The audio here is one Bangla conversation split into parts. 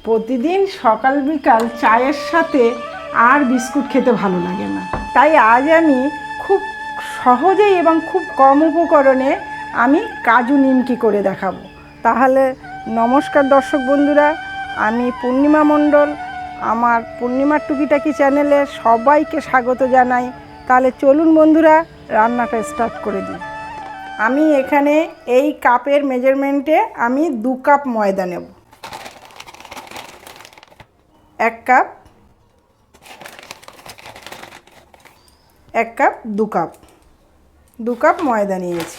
প্রতিদিন সকাল বিকাল চায়ের সাথে আর বিস্কুট খেতে ভালো লাগে না, তাই আজ আমি খুব সহজেই এবং খুব কম উপকরণে আমি কাজু নিমকি করে দেখাবো। তাহলে নমস্কার দর্শক বন্ধুরা, আমি পূর্ণিমা মণ্ডল, আমার পূর্ণিমার টুকিটাকি চ্যানেলে সবাইকে স্বাগত জানাই। তাহলে চলুন বন্ধুরা, রান্নাটা স্টার্ট করে দিই। আমি এখানে এই কাপের মেজারমেন্টে আমি 2 কাপ ময়দা নেব। 1 কাপ, 1 কাপ, 2 কাপ ময়দা নিয়েছি।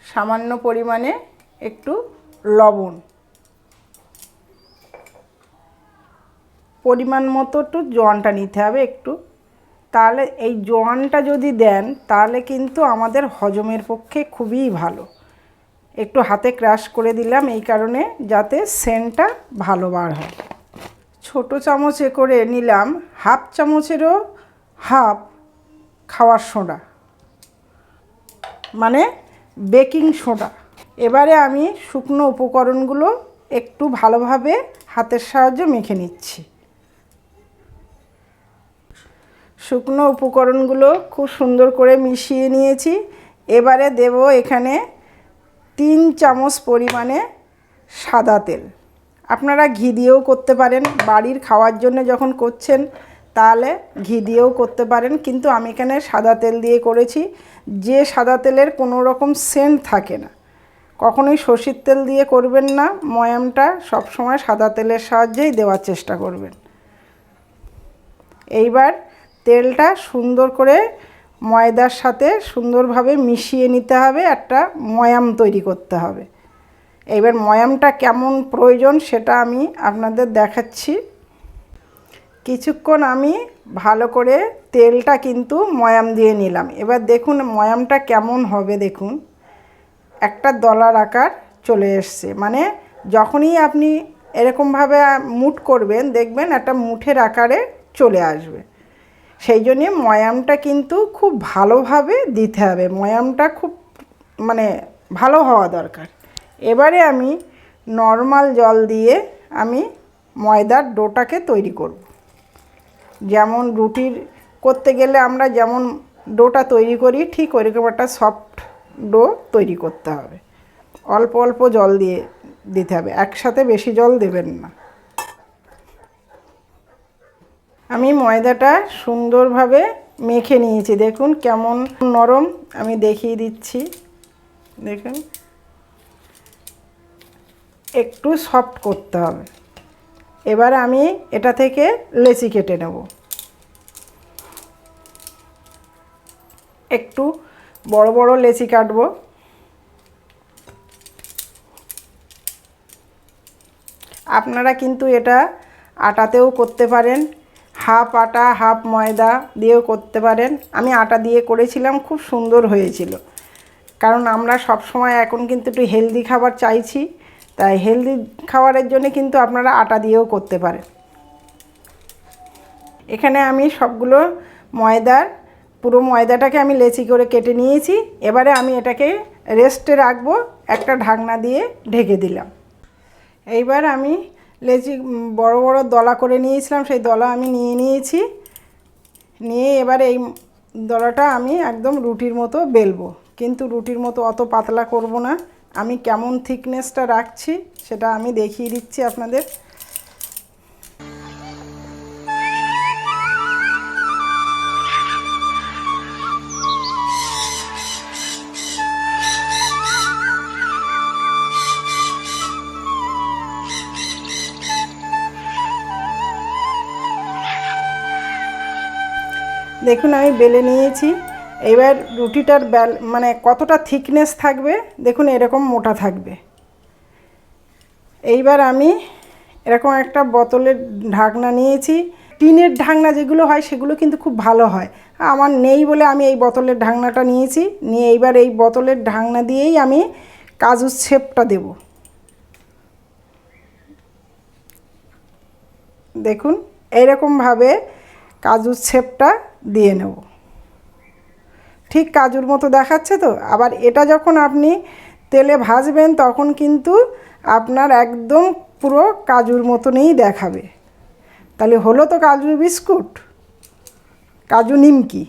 সামান্য পরিমাণে একটু লবণ, পরিমাণ মতো একটু জোয়ানটা নিতে হবে একটু। তাহলে এই জোয়ানটা যদি দেন তাহলে কিন্তু আমাদের হজমের পক্ষে খুবই ভালো। একটু হাতে ক্রাশ করে দিলাম এই কারণে, যাতে সেন্টটা ভালো বার হয়। ছোট চামচে করে নিলাম 1/2 চামচেরও হাফ খাওয়ার সোডা, মানে বেকিং সোডা। এবারে আমি শুকনো উপকরণগুলো একটু ভালোভাবে হাতের সাহায্যে মেখে নিচ্ছি। শুকনো উপকরণগুলো খুব সুন্দর করে মিশিয়ে নিয়েছি। এবারে দেব এখানে 3 চামচ পরিমাণে সাদা তেল। আপনারা ঘি দিয়েও করতে পারেন, বাড়ির খাওয়ার জন্য যখন করছেন তাহলে ঘি দিয়েও করতে পারেন, কিন্তু আমি এখানে সাদা তেল দিয়ে করেছি। যে সাদা তেলের কোনো রকম সেন্ট থাকে না। কখনোই সরষের তেল দিয়ে করবেন না, ময়ামটা সবসময় সাদা তেলের সাহায্যেই দেওয়ার চেষ্টা করবেন। এইবার তেলটা সুন্দর করে ময়দার সাথে সুন্দরভাবে মিশিয়ে নিতে হবে, একটা ময়াম তৈরি করতে হবে। এইবার ময়ামটা কেমন প্রয়োজন সেটা আমি আপনাদের দেখাচ্ছি। কিছুক্ষণ আমি ভালো করে তেলটা কিন্তু ময়াম দিয়ে নিলাম। এবার দেখুন ময়ামটা কেমন হবে, দেখুন একটা দলার আকার চলে এসছে। মানে যখনই আপনি এরকমভাবে মুঠ করবেন দেখবেন একটা মুঠের আকারে চলে আসবে। সেই জন্যে ময়ামটা কিন্তু খুব ভালোভাবে দিতে হবে, ময়ামটা খুব মানে ভালো হওয়া দরকার। এবারে আমি নর্মাল জল দিয়ে আমি ময়দার ডোটাকে তৈরি করব। যেমন রুটির করতে গেলে আমরা যেমন ডোটা তৈরি করি ঠিক ওইরকম একটা সফট ডো তৈরি করতে হবে। অল্প অল্প জল দিয়ে দিতে হবে, একসাথে বেশি জল দেবেন না। আমি ময়দাটা সুন্দরভাবে মেখে নিয়েছি, দেখুন কেমন নরম, আমি দেখিয়ে দিচ্ছি। দেখুন একটু সফট করতে হবে। এবার আমি এটা থেকে লেচি কেটে নেব। একটু বড় বড় লেচি কাটবো। আপনারা কিন্তু এটা আটাতেও করতে পারেন, হাফ আটা হাফ ময়দা দিয়েও করতে পারেন। আমি আটা দিয়ে করেছিলাম, খুব সুন্দর হয়েছিল। কারণ আমরা সব সময় এখন কিন্তু একটু হেলদি খাবার চাইছি, তাই হেলদি খাবারের জন্য কিন্তু আপনারা আটা দিয়েও করতে পারেন। এখানে আমি সবগুলো পুরো ময়দাটাকে আমি লেচি করে কেটে নিয়েছি। এবারে আমি এটাকে রেস্টে রাখবো, একটা ঢাকনা দিয়ে ঢেকে দিলাম। এইবার আমি লেচি বড় বড় দলা করে নিয়েছিলাম, সেই দলা আমি নিয়ে নিয়েছি। নিয়ে এবার এই দলাটা আমি একদম রুটির মতো বেলবো, কিন্তু রুটির মতো অত পাতলা করব না। আমি কেমন থিকনেসটা রাখছি সেটা আমি দেখিয়ে দিচ্ছি আপনাদের। দেখুন আমি বেলে নিয়েছি। এবার রুটিটার মানে কতটা থিকনেস থাকবে দেখুন, এরকম মোটা থাকবে। এইবার আমি এরকম একটা বোতলের ঢাকনা নিয়েছি। টিনের ঢাকনা যেগুলো হয় সেগুলো কিন্তু খুব ভালো হয়, আমার নেই বলে আমি এই বোতলের ঢাকনাটা নিয়েছি। নিয়ে এইবার এই বোতলের ঢাকনা দিয়েই আমি কাজুর শেপটা দেব। দেখুন এইরকমভাবে কাজুর শেপটা দিয়ে নেব। ঠিক কাজুর মতো দেখাচ্ছে তো। আবার এটা যখন আপনি তেলে ভাজবেন তখন কিন্তু আপনার একদম পুরো কাজুর মতনই দেখাবে। তাহলে হলো তো কাজু বিস্কুট, কাজু নিমকি।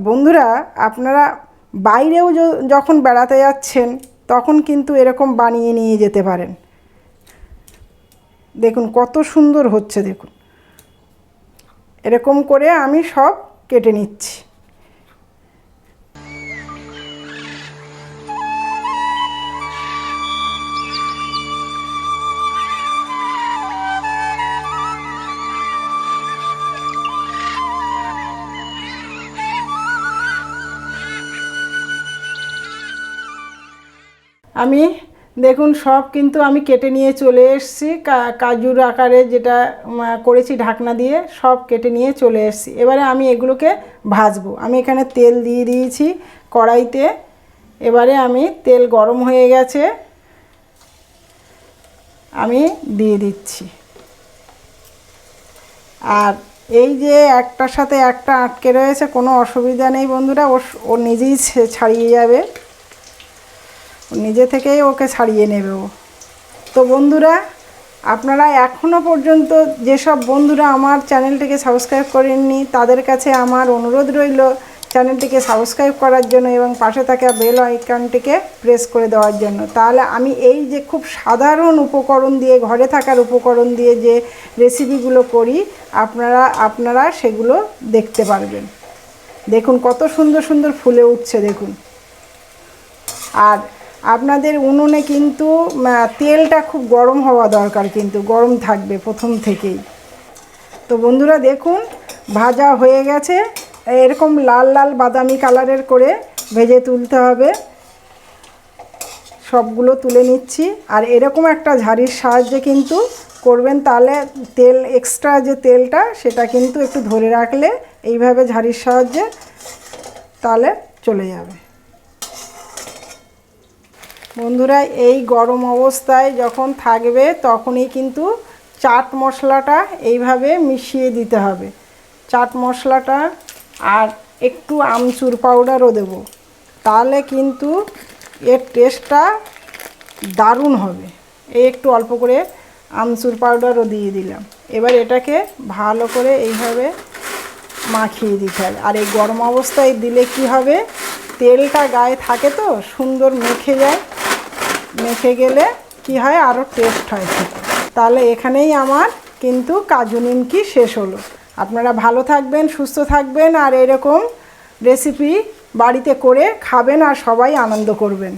বন্ধুরা, আপনারা বাইরেও যখন বেড়াতে যাচ্ছেন তখন কিন্তু এরকম বানিয়ে নিয়ে যেতে পারেন। দেখুন কত সুন্দর হচ্ছে, দেখুন এরকম করে আমি সব কেটে নিচ্ছি। আমি দেখুন সব কিন্তু আমি কেটে নিয়ে চলে এসেছি, কাজুর আকারে যেটা করেছি ঢাকনা দিয়ে সব কেটে নিয়ে চলে এসেছি। এবারে আমি এগুলোকে ভাজবো। আমি এখানে তেল দিয়ে দিয়েছি কড়াইতে। এবারে আমি তেল গরম হয়ে গেছে, আমি দিয়ে দিচ্ছি। আর এই যে একটার সাথে একটা আটকে রয়েছে, কোনো অসুবিধা নেই বন্ধুরা, ও নিজেই ছাড়িয়ে যাবে, নিজে থেকেই ওকে ছাড়িয়ে নেবে ও। তো বন্ধুরা, আপনারা এখনও পর্যন্ত যেসব বন্ধুরা আমার চ্যানেলটিকে সাবস্ক্রাইব করেননি তাদের কাছে আমার অনুরোধ রইল চ্যানেলটিকে সাবস্ক্রাইব করার জন্য এবং পাশে থাকা বেল আইকনটিকে প্রেস করে দেওয়ার জন্য। তাহলে আমি এই যে খুব সাধারণ উপকরণ দিয়ে, ঘরে থাকার উপকরণ দিয়ে যে রেসিপিগুলো করি, আপনারা সেগুলো দেখতে পারবেন। দেখুন কত সুন্দর সুন্দর ফুলে উঠছে দেখুন। আর আপনাদের উনুনে কিন্তু তেলটা খুব গরম হওয়া দরকার, কিন্তু গরম থাকবে প্রথম থেকেই। তো বন্ধুরা দেখুন ভাজা হয়ে গেছে, এরকম লাল লাল বাদামি কালারের করে ভেজে তুলতে হবে। সবগুলো তুলে নিচ্ছি। আর এরকম একটা ঝাড়ির সাহায্যে কিন্তু করবেন, তাহলে তেল এক্সট্রা যে তেলটা সেটা কিন্তু একটু ধরে রাখলে এইভাবে ঝাড়ির সাহায্যে তাহলে চলে যাবে। বন্ধুরা, এই গরম অবস্থায় যখন থাকবে তখনই কিন্তু চাট মশলাটা এইভাবে মিশিয়ে দিতে হবে। চাট মশলাটা আর একটু আমচুর পাউডারও দেব, তাহলে কিন্তু এর টেস্টটা দারুণ হবে। এই একটু অল্প করে আমচুর পাউডারও দিয়ে দিলাম। এবার এটাকে ভালো করে এইভাবে মাখিয়ে দিতে হবে। আর এই গরম অবস্থায় দিলে কি হবে, তেলটা গায়ে থাকে তো সুন্দর মেখে যায়, মেখে গেলে কি হয় আরও টেস্ট হয় খেতে। তাহলে এখানেই আমার কিন্তু কাজু নিমকি শেষ হলো। আপনারা ভালো থাকবেন, সুস্থ থাকবেন, আর এরকম রেসিপি বাড়িতে করে খাবেন আর সবাই আনন্দ করবেন।